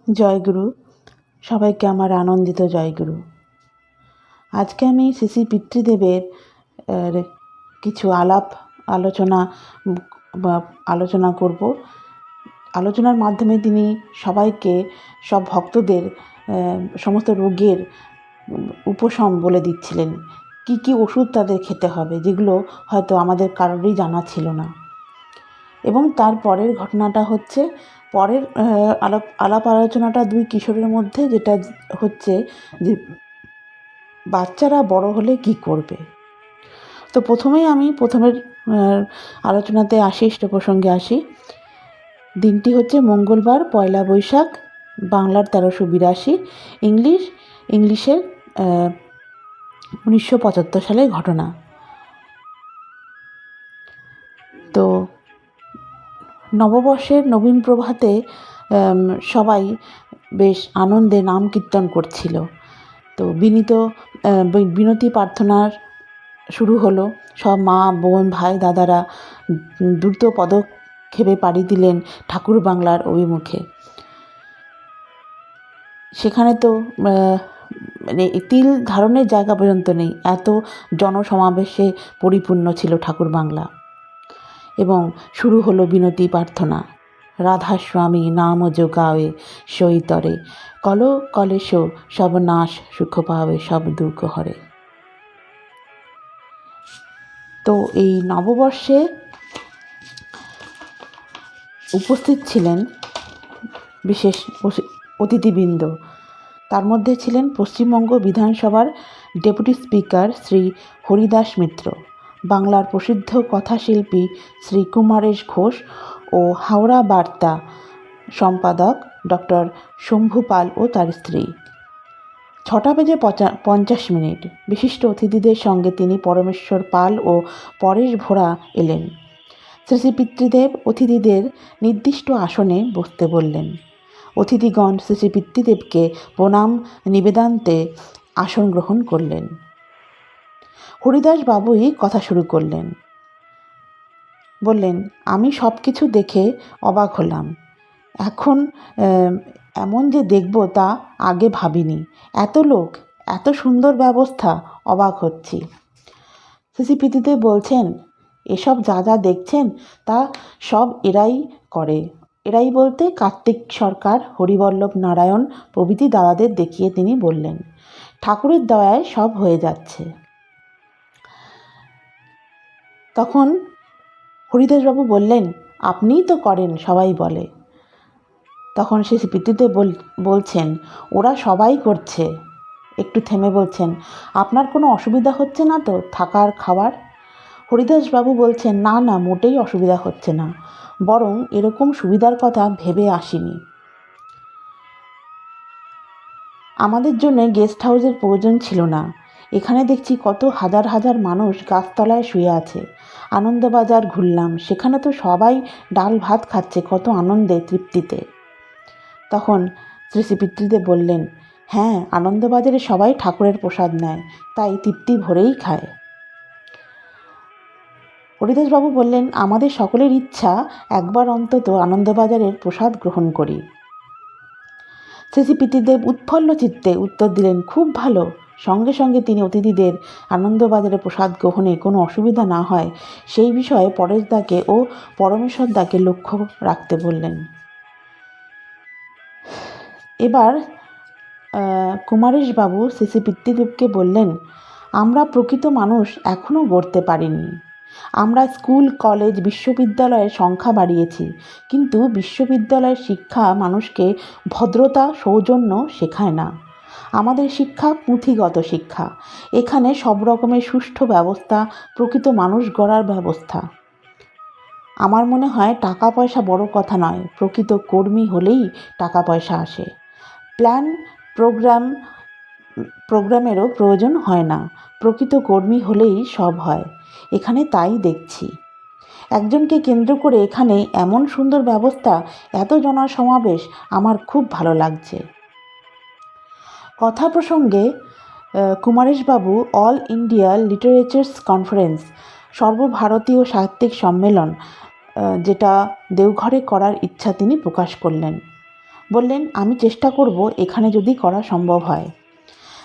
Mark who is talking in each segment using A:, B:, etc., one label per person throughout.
A: জয়গুরু। সবাইকে আমার আনন্দিত জয়গুরু। আজকে আমি শ্রী শ্রী পিতৃদেবের কিছু আলোচনা করব। আলোচনার মাধ্যমে তিনি সবাইকে, সব ভক্তদের সমস্ত রোগের উপশম বলে দিচ্ছিলেন। কি কি ওষুধ তাদের খেতে হবে, যেগুলো হয়তো আমাদের কারোরই জানা ছিল না। এবং তার পরের ঘটনাটা হচ্ছে, পরের আলাপ আলোচনাটা দুই কিশোরের মধ্যে, যেটা হচ্ছে যে বাচ্চারা বড় হলে কি করবে। তো আমি প্রথমের আলোচনাতে আসি, ইষ্ট প্রসঙ্গে আসি। দিনটি হচ্ছে মঙ্গলবার, 1 বৈশাখ, বাংলার 1382, ইংলিশের 1975 সালের ঘটনা। তো নববর্ষের নবীন প্রভাতে সবাই বেশ আনন্দে নাম কীর্তন করছিল। তো বিনতি প্রার্থনার শুরু হলো। সব মা, বোন, ভাই, দাদারা দ্রুত পদক্ষেপে পাড়ি দিলেন ঠাকুর বাংলার অভিমুখে। সেখানে তো মানে তিল ধারণের জায়গা পর্যন্ত নেই, এত জনসমাবেশে পরিপূর্ণ ছিল ঠাকুর বাংলা। এবং শুরু হলো বিনতি প্রার্থনা। রাধাস্বামী নাম যোগাবে সইতরে, কল কলেশ সব নাশ, সুখ পাবে সব দুঃখ হরে। তো এই নববর্ষে উপস্থিত ছিলেন বিশেষ অতিথিবৃন্দ। তার মধ্যে ছিলেন পশ্চিমবঙ্গ বিধানসভার ডেপুটি স্পিকার শ্রী হরিদাস মিত্র, বাংলার প্রসিদ্ধ কথাশিল্পী শ্রী কুমারেশ ঘোষ ও হাওড়া বার্তা সম্পাদক ডক্টর শম্ভু পাল ও তার স্ত্রী। 6:50 বিশিষ্ট অতিথিদের সঙ্গে তিনি পরমেশ্বর পাল ও পরেশ ভোরা এলেন। শ্রী শ্রী পিতৃদেব অতিথিদের নির্দিষ্ট আসনে বসতে বললেন। অতিথিগণ শ্রী শ্রী পিতৃদেবকে প্রণাম নিবেদনান্তে আসন গ্রহণ করলেন। হরিদাস বাবুই কথা শুরু করলেন। বললেন, আমি সব কিছু দেখে অবাক হলাম। এখন এমন যে দেখব তা আগে ভাবিনি। এত লোক, এত সুন্দর ব্যবস্থা, অবাক হচ্ছি। শ্রী শ্রী পিতৃদেব বলছেন, এসব যা যা দেখছেন তা সব এরাই করে। এরাই বলতে কার্তিক সরকার, হরিবল্লভ নারায়ণ প্রভৃতি দাদাদের দেখিয়ে তিনি বললেন, ঠাকুরের দয়ায় সব হয়ে যাচ্ছে। তখন হরিদাসবাবু বললেন, আপনিই তো করেন, সবাই বলে। তখন শ্রী শ্রী পিতৃদেব বলছেন, ওরা সবাই করছে। একটু থেমে বলছেন, আপনার কোনো অসুবিধা হচ্ছে না তো থাকার খাওয়ার? হরিদাসবাবু বলছেন, না না, মোটেই অসুবিধা হচ্ছে না, বরং এরকম সুবিধার কথা ভেবে আসিনি। আমাদের জন্য গেস্ট হাউসের প্রয়োজন ছিল না। এখানে দেখছি কত হাজার হাজার মানুষ গাছতলায় শুয়ে আছে। আনন্দবাজার ঘুরলাম, সেখানে তো সবাই ডাল ভাত খাচ্ছে কত আনন্দে, তৃপ্তিতে। তখন শ্রী শ্রী পিতৃদেব বললেন, হ্যাঁ, আনন্দবাজারে সবাই ঠাকুরের প্রসাদ নেয়, তাই তৃপ্তি ভরেই খায়। হরিদাসবাবু বললেন, আমাদের সকলের ইচ্ছা একবার অন্তত আনন্দবাজারের প্রসাদ গ্রহণ করি। শ্রী শ্রী পিতৃদেব উৎফুল্ল চিত্তে উত্তর দিলেন, খুব ভালো। সঙ্গে সঙ্গে তিনি অতিথিদের আনন্দবাজারে প্রসাদ গ্রহণে কোনো অসুবিধা না হয় সেই বিষয়ে পরেশদাকে ও পরমেশ্বরদাকে লক্ষ্য রাখতে বললেন। এবার কুমারেশবাবু শ্রী শ্রী পিতৃদেবকে বললেন, আমরা প্রকৃত মানুষ এখনও গড়তে পারিনি। আমরা স্কুল, কলেজ, বিশ্ববিদ্যালয়ের সংখ্যা বাড়িয়েছি, কিন্তু বিশ্ববিদ্যালয়ের শিক্ষা মানুষকে ভদ্রতা, সৌজন্য শেখায় না। আমাদের শিক্ষা পুঁথিগত শিক্ষা। এখানে সব রকমের সুষ্ঠু ব্যবস্থা, প্রকৃত মানুষ গড়ার ব্যবস্থা। আমার মনে হয় টাকা পয়সা বড় কথা নয়, প্রকৃত কর্মী হলেই টাকা পয়সা আসে। প্ল্যান প্রোগ্রামেরও প্রয়োজন হয় না, প্রকৃত কর্মী হলেই সব হয়। এখানে তাই দেখছি। একজনকে কেন্দ্র করে এখানে এমন সুন্দর ব্যবস্থা, এত জনসমাবেশ, আমার খুব ভালো লাগছে। কথা প্রসঙ্গে কুমারেশবাবু অল ইন্ডিয়া লিটারেচার্স কনফারেন্স, সর্বভারতীয় সাহিত্যিক সম্মেলন, যেটা দেওঘরে করার ইচ্ছা তিনি প্রকাশ করলেন। বললেন, আমি চেষ্টা করব এখানে যদি করা সম্ভব হয়।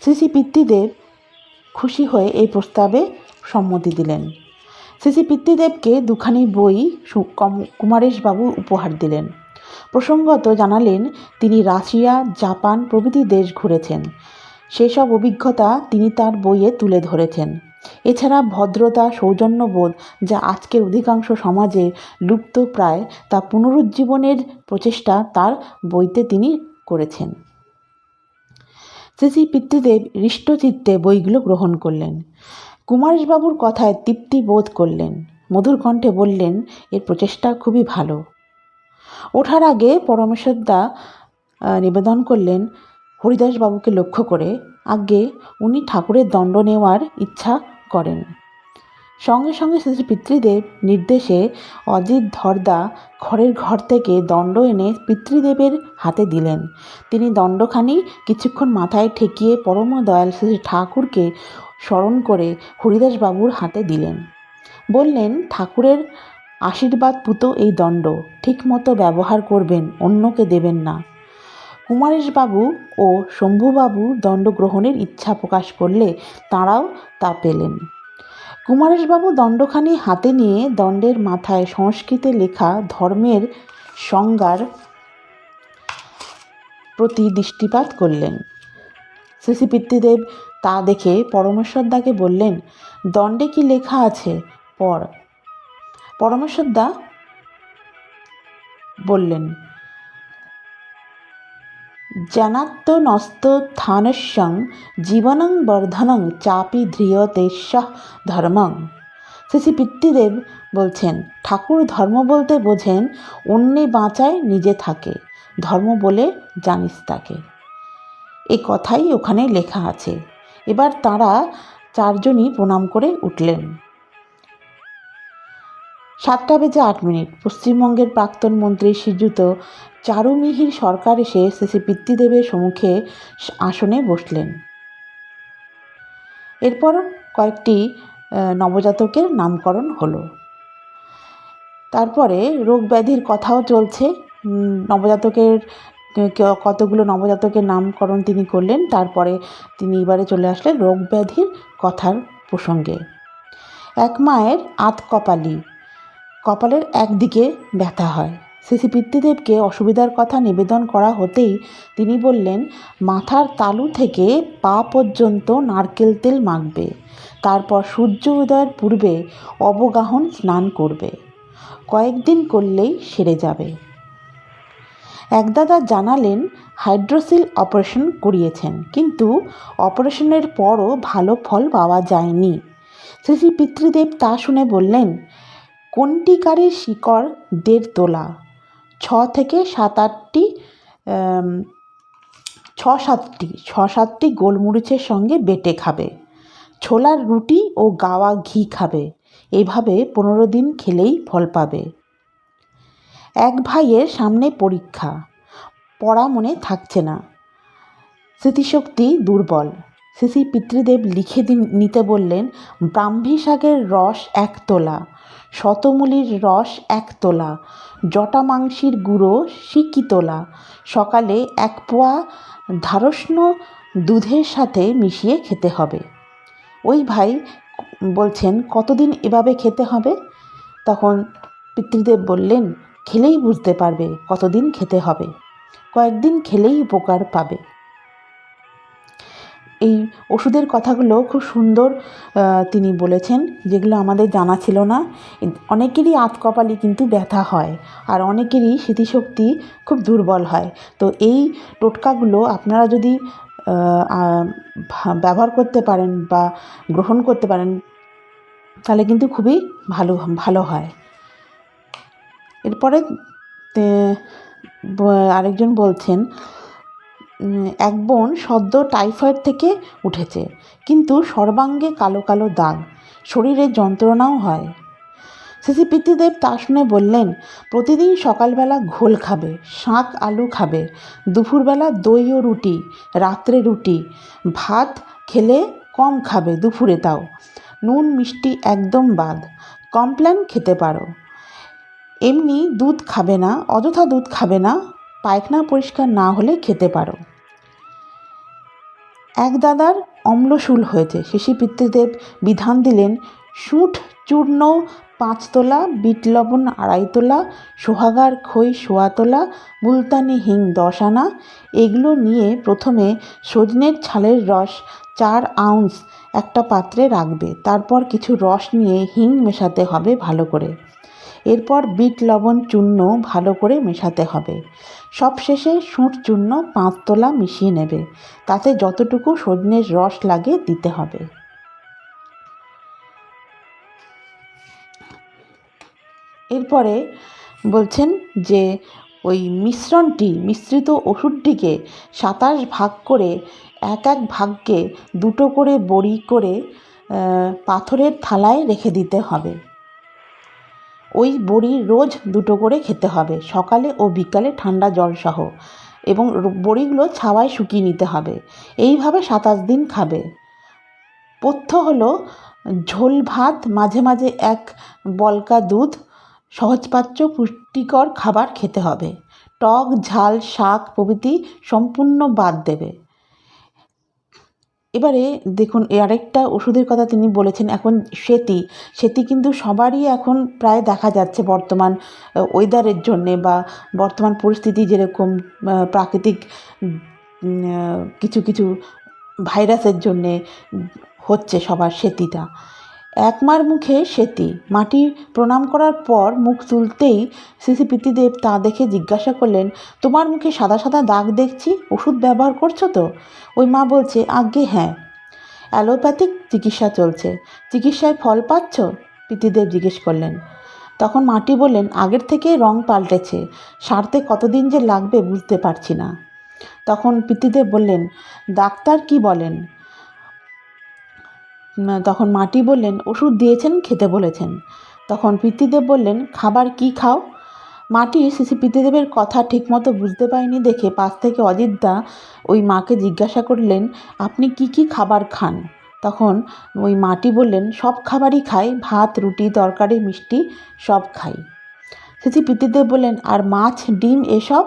A: শ্রী শ্রী পিতৃদেব খুশি হয়ে এই প্রস্তাবে সম্মতি দিলেন। শ্রী শ্রী পিতৃদেবকে দুখানি বই কুমারেশবাবু উপহার দিলেন। প্রসঙ্গত জানালেন তিনি রাশিয়া, জাপান প্রভৃতি দেশ ঘুরেছেন। সেসব অভিজ্ঞতা তিনি তার বইয়ে তুলে ধরেছেন। এছাড়া ভদ্রতা, সৌজন্যবোধ যা আজকের অধিকাংশ সমাজে লুপ্ত প্রায়, তা পুনরুজ্জীবনের প্রচেষ্টা তার বইতে তিনি করেছেন। শ্রী শ্রী পিতৃদেব হৃষ্টচিত্তে বইগুলো গ্রহণ করলেন। কুমারেশবাবুর কথায় তৃপ্তি বোধ করলেন। মধুর কণ্ঠে বললেন, এর প্রচেষ্টা খুবই ভালো। ওঠার আগে পরমেশ্বরদা নিবেদন করলেন হরিদাসবাবুকে লক্ষ্য করে, আজ্ঞে উনি ঠাকুরের দণ্ড নেওয়ার ইচ্ছা করেন। সঙ্গে সঙ্গে শ্রী পিতৃদেব নির্দেশে অজিত ধরদা খড়ের ঘর থেকে দণ্ড এনে পিতৃদেবের হাতে দিলেন। তিনি দণ্ডখানি কিছুক্ষণ মাথায় ঠেকিয়ে পরম দয়াল শ্রী ঠাকুরকে স্মরণ করে হরিদাসবাবুর হাতে দিলেন। বললেন, ঠাকুরের আশীর্বাদ পুত এই দণ্ড ঠিকমতো ব্যবহার করবেন, অন্যকে দেবেন না। কুমারেশবাবু ও শম্ভুবাবু দণ্ড গ্রহণের ইচ্ছা প্রকাশ করলে তাঁরাও তা পেলেন। কুমারেশবাবু দণ্ডখানি হাতে নিয়ে দণ্ডের মাথায় সংস্কৃতে লেখা ধর্মের সংজ্ঞার প্রতি দৃষ্টিপাত করলেন। শ্রী শ্রী পিতৃদেব তা দেখে পরমেশ্বরদাকে বললেন, দণ্ডে কি লেখা আছে পড়। পরমেশ্বরদা বললেন, জ্ঞানাত্মনস্তথানস্যং জীবনং বর্ধনং চাপি ধ্রিয়তে সহ ধর্মং। শ্রী শ্রী পিতৃদেব বলছেন, ঠাকুর ধর্ম বলতে বোঝেন অন্যে বাঁচায় নিজে থাকে, ধর্ম বলে জানিস তাকে। এই কথাই ওখানে লেখা আছে। এবার তাঁরা চারজনই প্রণাম করে উঠলেন। 7:08 পশ্চিমবঙ্গের প্রাক্তন মন্ত্রী শ্রীযুত চারুমিহির সরকার এসে শ্রী শ্রী পিতৃদেবের সম্মুখে আসনে বসলেন। এরপর কয়েকটি নবজাতকের নামকরণ হলো। তারপরে রোগ ব্যাধির কথাও চলছে। নবজাতকের কতগুলো নবজাতকের নামকরণ তিনি করলেন। তারপরে তিনি এবারে চলে আসলেন রোগ ব্যাধির কথার প্রসঙ্গে। এক মায়ের আধকপালি, কপালের একদিকে ব্যথা হয়। শ্রী শ্রী পিতৃদেবকে অসুবিধার কথা নিবেদন করা হতেই তিনি বললেন, মাথার তালু থেকে পা পর্যন্ত নারকেল তেল মাখবে, তারপর সূর্য উদয়ের পূর্বে অবগাহন স্নান করবে, কয়েকদিন করলেই সেরে যাবে। এক দাদা জানালেন হাইড্রোসিল অপারেশন করিয়েছেন, কিন্তু অপারেশনের পরও ভালো ফল পাওয়া যায়নি। শ্রী শ্রী পিতৃদেব তা শুনে বললেন, কণ্টিকারের শিকড় 1.5 তোলা, 6-7টি গোলমরিচের সঙ্গে বেটে খাবে, ছোলার রুটি ও গাওয়া ঘি খাবে। এইভাবে 15 দিন খেলেই ফল পাবে। এক ভাইয়ের সামনে পরীক্ষা, পড়া মনে থাকছে না, স্মৃতিশক্তি দুর্বল। শ্রী শ্রী পিতৃদেব লিখে নিতে বললেন, ব্রাহ্মী শাকের রস 1 তোলা, শতমূলির রস 1 তোলা, জটা মাংসির গুঁড়ো সিকি তোলা, সকালে 1 পোয়া ধারষ্ণ দুধের সাথে মিশিয়ে খেতে হবে। ওই ভাই বলছেন, কতদিন এভাবে খেতে হবে? তখন পিতৃদেব বললেন, খেলেই বুঝতে পারবে কতদিন খেতে হবে, কয়েকদিন খেলেই উপকার পাবে। এই ওষুধের কথাগুলো খুব সুন্দর তিনি বলেছেন, যেগুলো আমাদের জানা ছিল না। অনেকেরই আধকপালি কিন্তু ব্যথা হয়, আর অনেকেরই স্মৃতিশক্তি খুব দুর্বল হয়। তো এই টোটকাগুলো আপনারা যদি ব্যবহার করতে পারেন বা গ্রহণ করতে পারেন, তাহলে কিন্তু খুবই ভালো হয়। এরপরে আরেকজন বলছেন, এক বোন সদ্য টাইফয়েড থেকে উঠেছে, কিন্তু সর্বাঙ্গে কালো কালো দাগ, শরীরে যন্ত্রণাও হয়। শ্রী শ্রী পিতৃদেব তা শুনে বললেন, প্রতিদিন সকালবেলা ঘোল খাবে, শাক আলু খাবে, দুপুরবেলা দই ও রুটি, রাত্রে রুটি, ভাত খেলে কম খাবে দুপুরে, তাও নুন মিষ্টি একদম বাদ, কমপ্ল্যান খেতে পারো। এমনি দুধ খাবে না, অযথা দুধ খাবে না, পায়খানা পরিষ্কার না হলে খেতে পারো। এক দাদার অম্লশূল হয়েছে। শিশি পিতৃদেব বিধান দিলেন, সুঁঠ চূর্ণ 5 তোলা, বিট লবণ 2.5 তোলা, সোহাগার খই 1.25 তোলা, মুলতানি হিং 10 আনা। এগুলো নিয়ে প্রথমে সজনের ছালের রস 4 আউন্স একটা পাত্রে রাখবে। তারপর কিছু রস নিয়ে হিং মেশাতে হবে ভালো করে। এরপর বিট লবণ চূর্ণ ভালো করে মেশাতে হবে। সবশেষে সুঁঠ চূর্ণ 5 তোলা মিশিয়ে নেবে। তাতে যতটুকু সজনের রস লাগে দিতে হবে। এরপরে বলছেন যে ওই মিশ্রিত ওষুধটিকে 27 ভাগ করে এক ভাগকে 2 করে বড়ি করে পাথরের থালায় রেখে দিতে হবে। ওই বড়ি রোজ 2 করে খেতে হবে, সকালে ও বিকালে ঠান্ডা জল সহ, এবং বড়িগুলো ছাওয়ায় শুকিয়ে নিতে হবে। এইভাবে 27 দিন খাবে। পথ্য হলো ঝোল ভাত, মাঝে মাঝে 1 বলকা দুধ, সহজপাচ্য পুষ্টিকর খাবার খেতে হবে। টক ঝাল শাক প্রভৃতি সম্পূর্ণ বাদ দেবে। এবারে দেখুন আরেকটা ওষুধের কথা তিনি বলেছেন। এখন সেতি কিন্তু সবারই এখন প্রায় দেখা যাচ্ছে বর্তমান ওয়েদারের জন্যে বা বর্তমান পরিস্থিতি যেরকম প্রাকৃতিক কিছু ভাইরাসের জন্যে হচ্ছে সবার সেতিটা। একমার মুখে সেতি। মাটি প্রণাম করার পর মুখ তুলতেই শিশি পিতৃদেব তা দেখে জিজ্ঞাসা করলেন, তোমার মুখে সাদা সাদা দাগ দেখছি, ওষুধ ব্যবহার করছো তো? ওই মা বলছে, আজ্ঞে হ্যাঁ, অ্যালোপ্যাথিক চিকিৎসা চলছে। চিকিৎসায় ফল পাচ্ছ? পিতৃদেব জিজ্ঞেস করলেন। তখন মাটি বললেন, আগের থেকে রং পাল্টেছে, সারতে কতদিন যে লাগবে বুঝতে পারছি না। তখন পিতৃদেব বললেন, ডাক্তার কি বলেন? তখন মাটি বললেন, ওষুধ দিয়েছেন, খেতে বলেছেন। তখন পিতৃদেব বললেন, খাবার কি খাও? মাটি শিশি পিতৃদেবের কথা ঠিকমতো বুঝতে পারেনি দেখে পাশ থেকে অজিতদা ওই মাকে জিজ্ঞাসা করলেন, আপনি কি খাবার খান? তখন ওই মাটি বললেন, সব খাবারই খাই, ভাত রুটি তরকারি মিষ্টি সব খাই। শিশি পিতৃদেব বললেন, আর মাছ ডিম এসব?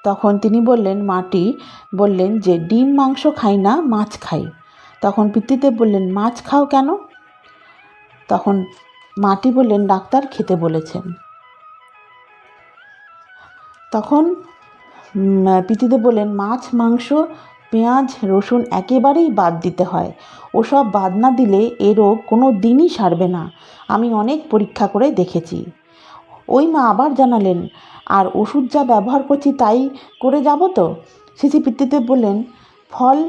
A: তখন তিনি বললেন, মাটি বললেন যে ডিম মাংস খাই না, মাছ খাই। তখন পিতৃদেব বললেন, মাছ খাও কেন? তখন মাটি বললেন, ডাক্তার খেতে বলেছেন। তখন পিতৃদেব বললেন, মাছ মাংস পেঁয়াজ রসুন একেবারেই বাদ দিতে হয়। ওসব বাদ না দিলে এ রোগ কোনো দিনই সারবে না, আমি অনেক পরীক্ষা করে দেখেছি। ওই মা আবার জানালেন, আর ওষুধ যা ব্যবহার করছি তাই করে যাব তো? শিশি পিতৃদেব বললেন, ফল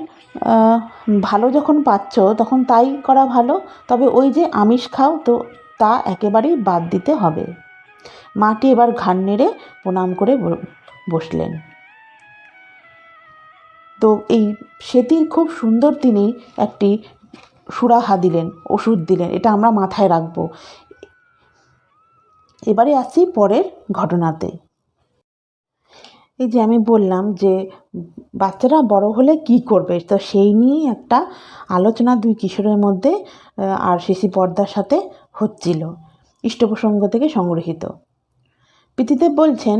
A: ভালো যখন পাচ্ছ তখন তাই করা ভালো, তবে ওই যে আমিষ খাও তো তা একেবারেই বাদ দিতে হবে। মাটি এবার ঘাড় নেড়ে প্রণাম করে বসলেন। তো এই সেতির খুব সুন্দর তিনি একটি সুরাহা দিলেন, ওষুধ দিলেন, এটা আমরা মাথায় রাখবো। এবারে আসছি পরের ঘটনাতে। এই যে আমি বললাম যে বাচ্চারা বড় হলে কি করবে, তো সেই নিয়েই একটা আলোচনা 2 কিশোরের মধ্যে আর শিশি পর্দার সাথে হচ্ছিল। ইষ্টপ্রসঙ্গ থেকে সংগৃহীত। পিতৃদেব বলছেন,